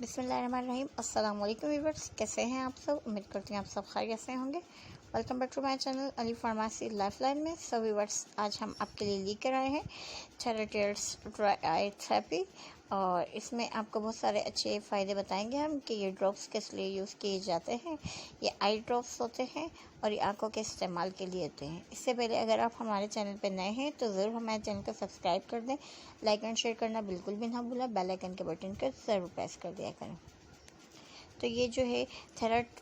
बिस्मिल्लाहिर्रहमानिर्रहीम। अस्सलाम वालेकुम व्यूअर्स, कैसे हैं आप सब? उम्मीद करती हैं आप सब खैरियत से होंगे। Welcome back to my channel Ali pharmacy lifeline में। सो व्यूअर्स, आज हम आपके लिए लेकर आए हैं थेराटियर्स ड्राई आई थेरेपी, और इसमें आपको बहुत सारे अच्छे फ़ायदे बताएंगे हम कि ये ड्रॉप्स किस लिए यूज़ किए जाते हैं। ये आई ड्रॉप्स होते हैं और ये आंखों के इस्तेमाल के लिए होते हैं। इससे पहले अगर आप हमारे चैनल पर नए हैं तो ज़रूर हमारे चैनल को सब्सक्राइब कर दें, लाइक एंड शेयर करना बिल्कुल भी ना भूलें, बेल आइकन के बटन को ज़रूर प्रेस कर दिया करें। तो ये जो है थेराट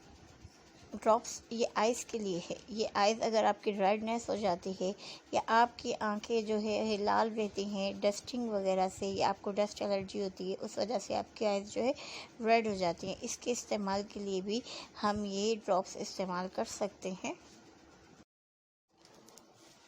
ड्रॉप्स, ये आइज़ के लिए है। ये आइज़ अगर आपकी रेडनेस हो जाती है या आपकी आंखें जो है लाल रहती हैं डस्टिंग वगैरह से, या आपको डस्ट एलर्जी होती है उस वजह से आपकी आइज़ जो है रेड हो जाती हैं, इसके इस्तेमाल के लिए भी हम ये ड्रॉप्स इस्तेमाल कर सकते हैं।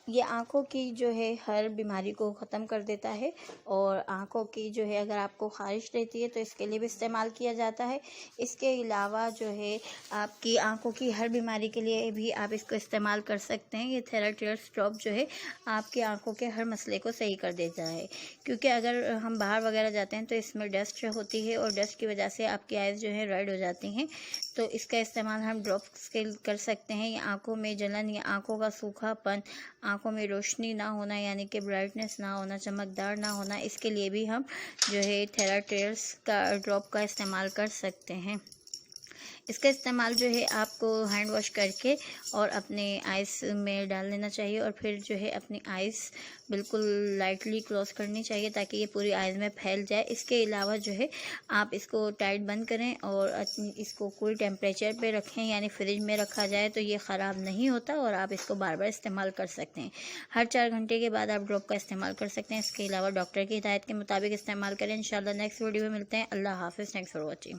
ये आँखों की जो है हर बीमारी को ख़त्म कर देता है, और आँखों की जो है अगर आपको ख़ारिश रहती है तो इसके लिए भी इस्तेमाल किया जाता है। इसके अलावा जो है आपकी आँखों की हर बीमारी के लिए भी आप इसको इस्तेमाल कर सकते हैं। ये थेराटियर्स ड्रॉप जो है आपकी आँखों के हर मसले को सही कर देता है, क्योंकि अगर हम बाहर वगैरह जाते हैं तो इसमें डस्ट होती है और डस्ट की वजह से आपकी आइज़ जो है रेड हो जाती हैं। तो इसका इस्तेमाल हम ड्रॉप्स के कर सकते हैं। ये आँखों में जलन या आँखों का सूखापन, आँखों में रोशनी ना होना यानी कि ब्राइटनेस ना होना, चमकदार ना होना, इसके लिए भी हम जो है थेराटियर्स का ड्रॉप का इस्तेमाल कर सकते हैं। इसका इस्तेमाल जो है आपको हैंड वॉश करके और अपने आइज़ में डाल लेना चाहिए, और फिर जो है अपनी आइज़ बिल्कुल लाइटली क्लोज करनी चाहिए ताकि ये पूरी आइज़ में फैल जाए। इसके अलावा जो है आप इसको टाइट बंद करें और इसको कोई टेम्परेचर पे रखें, यानी फ्रिज में रखा जाए तो ये ख़राब नहीं होता, और आप इसको बार बार इस्तेमाल कर सकते हैं। हर 4 घंटे के बाद आप ड्रॉप का इस्तेमाल कर सकते हैं। इसके अलावा डॉक्टर की हिदायत के मुताबिक इस्तेमाल करें। इंशाल्लाह नेक्स्ट वीडियो में मिलते हैं। अल्लाह हाफ़िज़। Thanks for watching.